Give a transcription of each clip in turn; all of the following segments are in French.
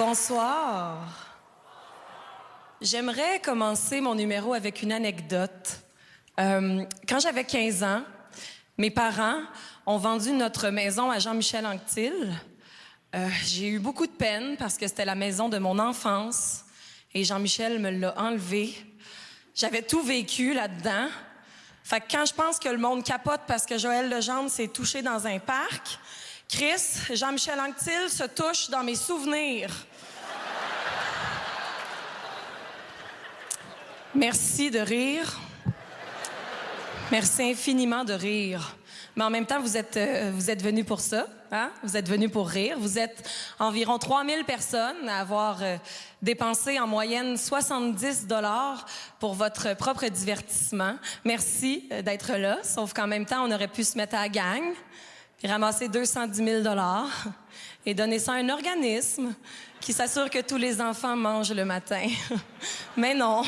Bonsoir. J'aimerais commencer mon numéro avec une anecdote. Quand j'avais 15 ans, mes parents ont vendu notre maison à Jean-Michel Anctil. J'ai eu beaucoup de peine parce que c'était la maison de mon enfance et Jean-Michel me l'a enlevée. J'avais tout vécu là-dedans. Fait que quand je pense que le monde capote parce que Joël Legendre s'est touché dans un parc, Chris, Jean-Michel Anctil se touche dans mes souvenirs. Merci de rire. Merci infiniment de rire. Mais en même temps, vous êtes venus pour ça, hein? Vous êtes venus pour rire. Vous êtes environ 3000 personnes à avoir dépensé en moyenne 70 $ pour votre propre divertissement. Merci d'être là, sauf qu'en même temps, on aurait pu se mettre à la gang, puis ramasser 210 000 $ et donner ça à un organisme qui s'assure que tous les enfants mangent le matin. Mais non,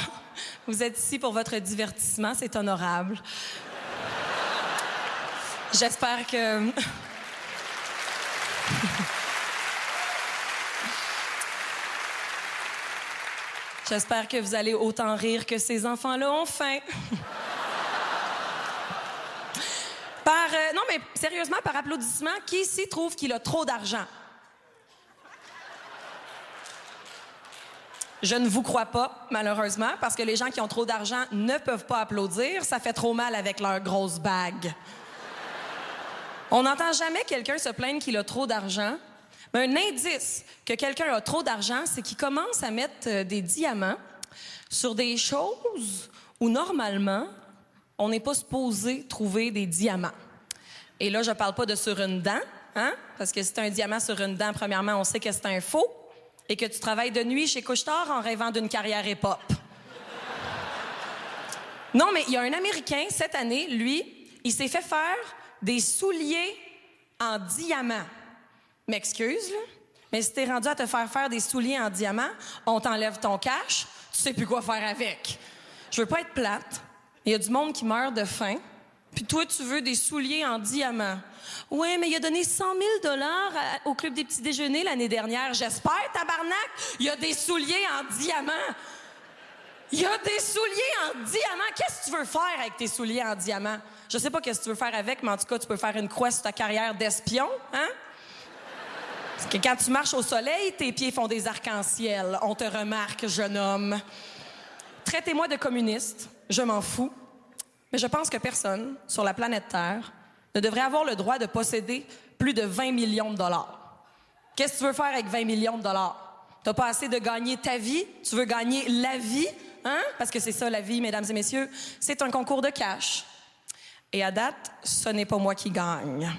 vous êtes ici pour votre divertissement, c'est honorable. J'espère que... J'espère que vous allez autant rire que ces enfants-là ont faim. Non, mais sérieusement, par applaudissement, qui ici trouve qu'il a trop d'argent? Je ne vous crois pas, malheureusement, parce que les gens qui ont trop d'argent ne peuvent pas applaudir. Ça fait trop mal avec leur grosse bague. On n'entend jamais quelqu'un se plaindre qu'il a trop d'argent. Mais un indice que quelqu'un a trop d'argent, c'est qu'il commence à mettre des diamants sur des choses où, normalement, on n'est pas supposé trouver des diamants. Et là, je parle pas de sur une dent, hein? Parce que si t'as un diamant sur une dent, premièrement, on sait que c'est un faux et que tu travailles de nuit chez Couche-Tard en rêvant d'une carrière hip-hop. Non, mais il y a un Américain, cette année, lui, il s'est fait faire des souliers en diamant. M'excuse, là, mais si t'es rendu à te faire des souliers en diamant, on t'enlève ton cash, tu sais plus quoi faire avec. Je veux pas être plate. Il y a du monde qui meurt de faim, puis toi, tu veux des souliers en diamant. Ouais, mais il a donné 100 000 $ au Club des petits déjeuners l'année dernière. J'espère, tabarnak, il y a des souliers en diamant. Il y a des souliers en diamant. Qu'est-ce que tu veux faire avec tes souliers en diamant? Je sais pas qu'est-ce que tu veux faire avec, mais en tout cas, tu peux faire une croix sur ta carrière d'espion, hein? Parce que quand tu marches au soleil, tes pieds font des arcs-en-ciel. On te remarque, jeune homme. Traitez-moi de communiste, je m'en fous. Mais je pense que personne sur la planète Terre ne devrait avoir le droit de posséder plus de 20 millions de dollars. Qu'est-ce que tu veux faire avec 20 millions de dollars? T'as pas assez de gagner ta vie? Tu veux gagner la vie? Hein? Parce que c'est ça, la vie, mesdames et messieurs. C'est un concours de cash. Et à date, ce n'est pas moi qui gagne.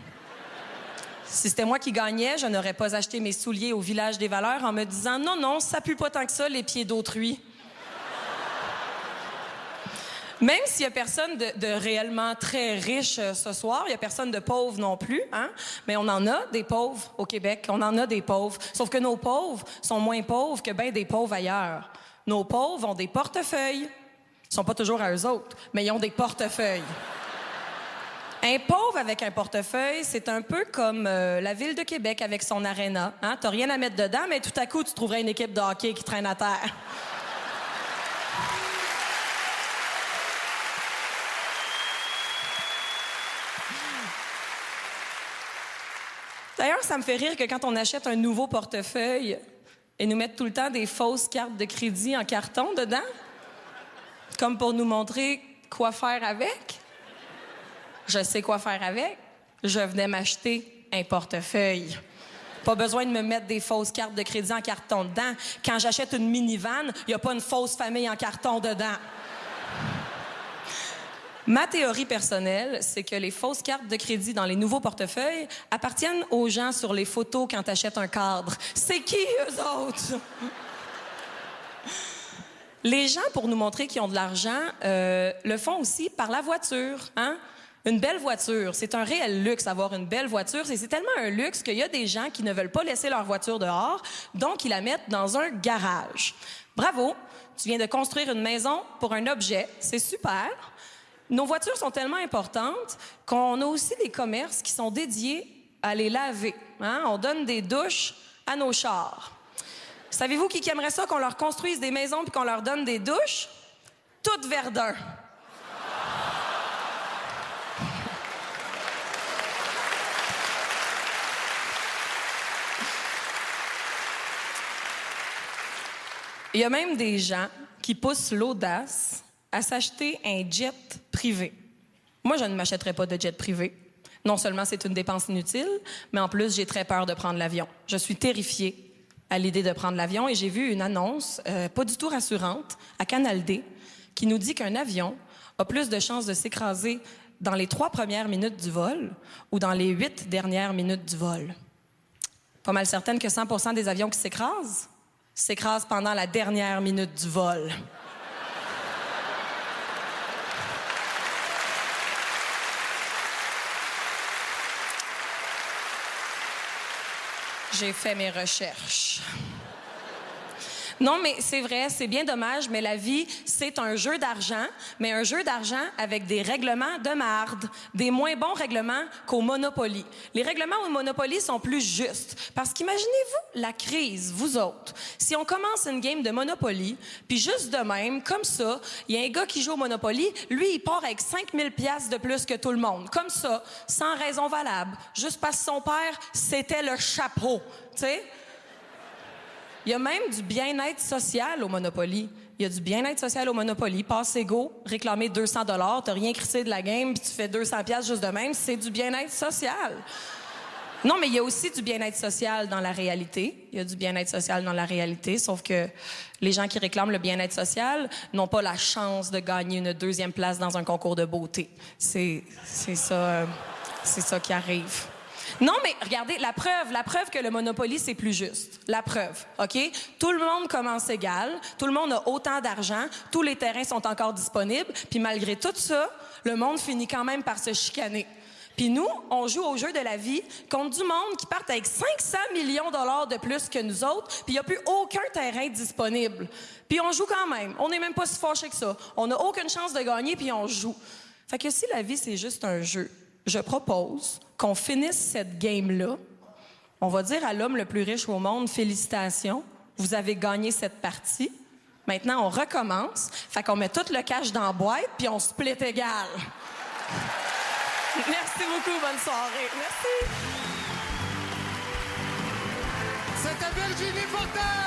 Si c'était moi qui gagnais, je n'aurais pas acheté mes souliers au Village des Valeurs en me disant « Non, non, ça pue pas tant que ça, les pieds d'autrui. » Même s'il y a personne de réellement très riche ce soir, il y a personne de pauvre non plus, hein? Mais on en a des pauvres au Québec, on en a des pauvres. Sauf que nos pauvres sont moins pauvres que bien des pauvres ailleurs. Nos pauvres ont des portefeuilles. Ils sont pas toujours à eux autres, mais ils ont des portefeuilles. Un pauvre avec un portefeuille, c'est un peu comme la ville de Québec avec son aréna. Hein? T'as rien à mettre dedans, mais tout à coup, tu trouverais une équipe de hockey qui traîne à terre. D'ailleurs, ça me fait rire que quand on achète un nouveau portefeuille, ils nous mettent tout le temps des fausses cartes de crédit en carton dedans, comme pour nous montrer quoi faire avec. Je sais quoi faire avec. Je venais m'acheter un portefeuille. Pas besoin de me mettre des fausses cartes de crédit en carton dedans. Quand j'achète une minivan, il n'y a pas une fausse famille en carton dedans. Ma théorie personnelle, c'est que les fausses cartes de crédit dans les nouveaux portefeuilles appartiennent aux gens sur les photos quand t'achètes un cadre. C'est qui, eux autres? Les gens, pour nous montrer qu'ils ont de l'argent, le font aussi par la voiture, hein? Une belle voiture, c'est un réel luxe avoir une belle voiture. C'est tellement un luxe qu'il y a des gens qui ne veulent pas laisser leur voiture dehors, donc ils la mettent dans un garage. Bravo, tu viens de construire une maison pour un objet, c'est super. Nos voitures sont tellement importantes qu'on a aussi des commerces qui sont dédiés à les laver. Hein? On donne des douches à nos chars. Savez-vous qui aimerait ça qu'on leur construise des maisons puis qu'on leur donne des douches? Toutes Verdun. Il y a même des gens qui poussent l'audace à s'acheter un jet privé. Moi, je ne m'achèterais pas de jet privé. Non seulement c'est une dépense inutile, mais en plus, j'ai très peur de prendre l'avion. Je suis terrifiée à l'idée de prendre l'avion et j'ai vu une annonce pas du tout rassurante à Canal D qui nous dit qu'un avion a plus de chances de s'écraser dans les 3 premières minutes du vol ou dans les 8 dernières minutes du vol. Pas mal certaine que 100% des avions qui s'écrasent pendant la dernière minute du vol. J'ai fait mes recherches. Non, mais c'est vrai, c'est bien dommage, mais la vie, c'est un jeu d'argent, mais un jeu d'argent avec des règlements de marde, des moins bons règlements qu'au Monopoly. Les règlements au Monopoly sont plus justes, parce qu'imaginez-vous la crise, vous autres. Si on commence une game de Monopoly, puis juste de même, comme ça, il y a un gars qui joue au Monopoly, lui, il part avec 5000 piastres de plus que tout le monde. Comme ça, sans raison valable, juste parce que son père, c'était le chapeau, tu sais? Il y a même du bien-être social au Monopoly. Il y a du bien-être social au Monopoly. Passe égaux, réclamer 200 $, t'as rien crissé de la game, puis tu fais 200 piastres juste de même, c'est du bien-être social. Non, mais il y a aussi du bien-être social dans la réalité. Il y a du bien-être social dans la réalité, sauf que les gens qui réclament le bien-être social n'ont pas la chance de gagner une 2e place dans un concours de beauté. C'est ça qui arrive. Non, mais regardez, la preuve que le Monopoly, c'est plus juste. La preuve, OK? Tout le monde commence égal, tout le monde a autant d'argent, tous les terrains sont encore disponibles, puis malgré tout ça, le monde finit quand même par se chicaner. Puis nous, on joue au jeu de la vie contre du monde qui part avec 500 millions de dollars de plus que nous autres, puis il n'y a plus aucun terrain disponible. Puis on joue quand même. On n'est même pas si fâchés que ça. On n'a aucune chance de gagner, puis on joue. Fait que si la vie, c'est juste un jeu, je propose qu'on finisse cette game-là. On va dire à l'homme le plus riche au monde, félicitations, vous avez gagné cette partie. Maintenant, on recommence. Fait qu'on met tout le cash dans la boîte, puis on split égal. Merci beaucoup, bonne soirée. Merci. C'était Virginie Fortin!